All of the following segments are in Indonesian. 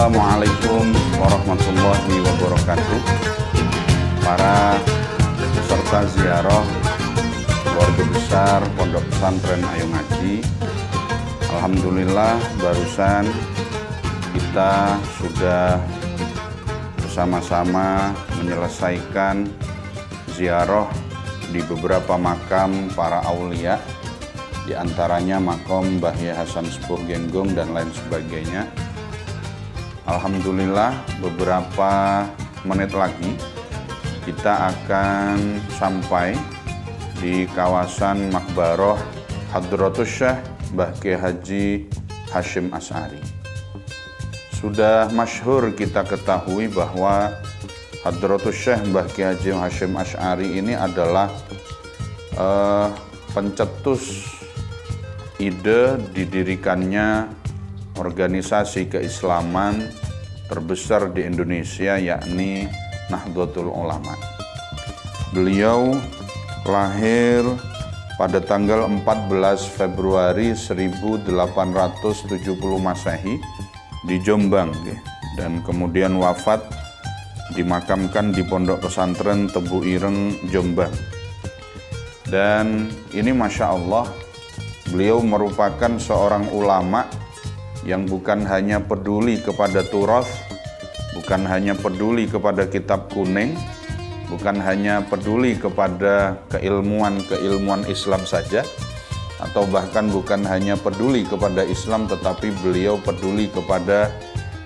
Assalamualaikum warahmatullahi wabarakatuh. Para peserta ziarah keluarga besar Pondok Pesantren Ayo Ngaji, alhamdulillah barusan kita sudah bersama-sama menyelesaikan ziarah di beberapa makam para aulia, di antaranya makam Mbah Yai Hasan Sepuh Genggong dan lain sebagainya. Alhamdulillah beberapa menit lagi kita akan sampai di kawasan Makbaroh Hadratus Syekh Mbah Kiai Haji Hasyim Asy'ari. Sudah masyhur kita ketahui bahwa Hadratus Syekh Mbah Kiai Haji Hasyim Asy'ari ini adalah pencetus ide didirikannya organisasi keislaman terbesar di Indonesia, yakni Nahdlatul Ulama. Beliau lahir pada tanggal 14 Februari 1870 Masehi di Jombang, dan kemudian wafat dimakamkan di Pondok Pesantren Tebu Ireng, Jombang. Dan ini Masya Allah, beliau merupakan seorang ulama yang bukan hanya peduli kepada turas, bukan hanya peduli kepada kitab kuning, bukan hanya peduli kepada keilmuan Islam saja, atau bahkan bukan hanya peduli kepada Islam, tetapi beliau peduli kepada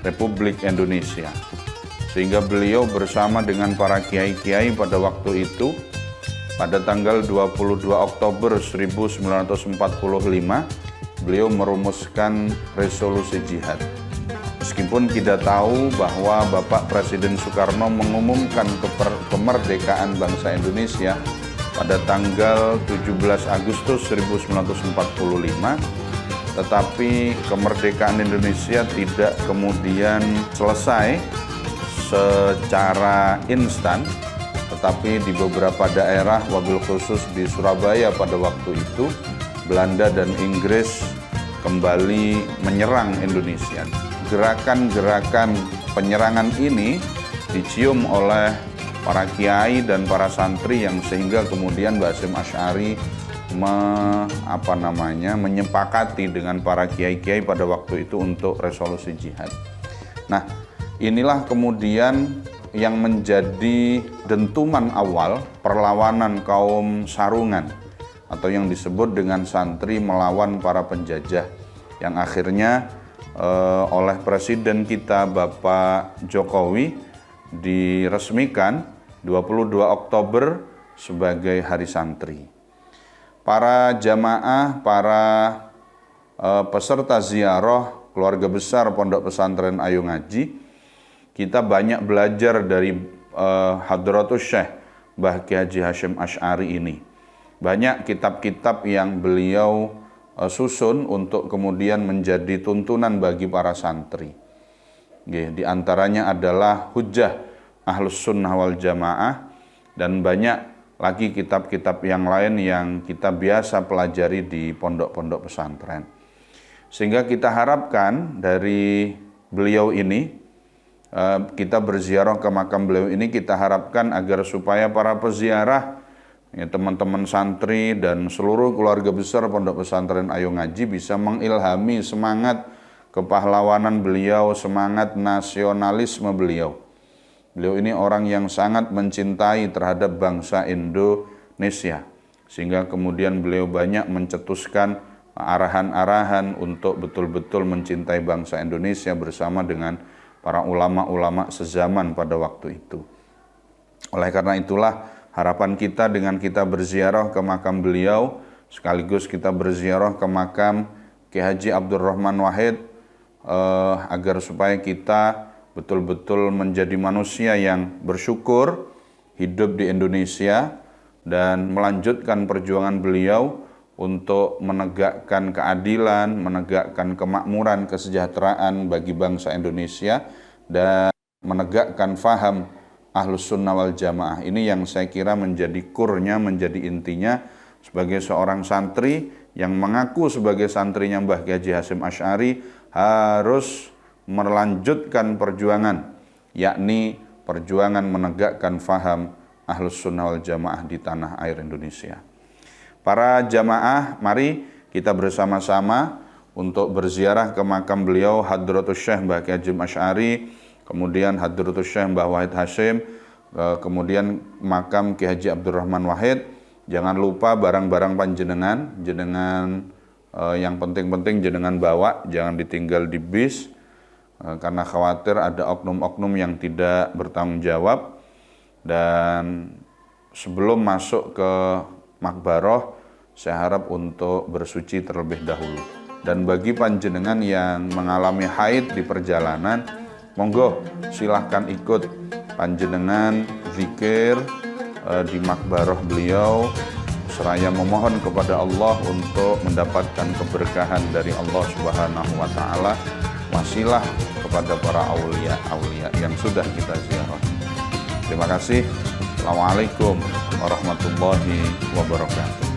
Republik Indonesia. Sehingga beliau bersama dengan para kiai-kiai pada waktu itu, pada tanggal 22 Oktober 1945, beliau merumuskan resolusi jihad. Meskipun kita tahu bahwa Bapak Presiden Soekarno mengumumkan kemerdekaan bangsa Indonesia pada tanggal 17 Agustus 1945, tetapi kemerdekaan Indonesia tidak kemudian selesai secara instan, tetapi di beberapa daerah, wabil khusus di Surabaya pada waktu itu, Belanda dan Inggris kembali menyerang Indonesia. Gerakan-gerakan penyerangan ini dicium oleh para kiai dan para santri, yang sehingga kemudian Mbah Hasyim Asy'ari menyepakati dengan para kiai-kiai pada waktu itu untuk resolusi jihad. Nah, inilah kemudian yang menjadi dentuman awal perlawanan kaum sarungan, atau yang disebut dengan santri melawan para penjajah, yang akhirnya oleh Presiden kita Bapak Jokowi diresmikan 22 Oktober sebagai Hari Santri. Para jamaah, para peserta ziarah keluarga besar Pondok Pesantren Ayo Ngaji, kita banyak belajar dari Hadratus Syekh Mbah Kiai Haji Hasyim Asy'ari ini. Banyak kitab-kitab yang beliau susun untuk kemudian menjadi tuntunan bagi para santri. Di antaranya adalah Hujjah Ahlus Sunnah wal Jamaah, dan banyak lagi kitab-kitab yang lain yang kita biasa pelajari di pondok-pondok pesantren. Sehingga kita harapkan dari beliau ini, kita berziarah ke makam beliau ini, kita harapkan agar supaya para peziarah, teman-teman santri dan seluruh keluarga besar Pondok Pesantren Ayo Ngaji bisa mengilhami semangat kepahlawanan beliau, semangat nasionalisme beliau. Beliau ini orang yang sangat mencintai terhadap bangsa Indonesia, sehingga kemudian beliau banyak mencetuskan arahan-arahan untuk betul-betul mencintai bangsa Indonesia bersama dengan para ulama-ulama sezaman pada waktu itu. Oleh karena itulah, harapan kita dengan kita berziarah ke makam beliau, sekaligus kita berziarah ke makam Kiai Haji Abdurrahman Wahid, agar supaya kita betul-betul menjadi manusia yang bersyukur hidup di Indonesia dan melanjutkan perjuangan beliau untuk menegakkan keadilan, menegakkan kemakmuran, kesejahteraan bagi bangsa Indonesia, dan menegakkan faham Ahlus Sunnah wal Jamaah. Ini yang saya kira menjadi kurnya, menjadi intinya sebagai seorang santri yang mengaku sebagai santrinya Mbah Kiai Haji Hasyim Asy'ari harus melanjutkan perjuangan, yakni perjuangan menegakkan faham Ahlus Sunnah wal Jamaah di tanah air Indonesia. Para jamaah, mari kita bersama-sama untuk berziarah ke makam beliau Hadratus Syekh Mbah Kiai Hasyim Asy'ari, kemudian Hadratus Syekh Mbah Wahid Hasyim, kemudian makam Ki Haji Abdurrahman Wahid. Jangan lupa barang-barang panjenengan, yang penting-penting jenengan bawa, jangan ditinggal di bis, karena khawatir ada oknum-oknum yang tidak bertanggung jawab. Dan sebelum masuk ke makbaroh, saya harap untuk bersuci terlebih dahulu. Dan bagi panjenengan yang mengalami haid di perjalanan, monggo silahkan ikut panjenengan zikir di makbaroh beliau, seraya memohon kepada Allah untuk mendapatkan keberkahan dari Allah Subhanahu wa Ta'ala, wasilah kepada para aulia yang sudah kita ziarah. Terima kasih. Assalamualaikum warahmatullahi wabarakatuh.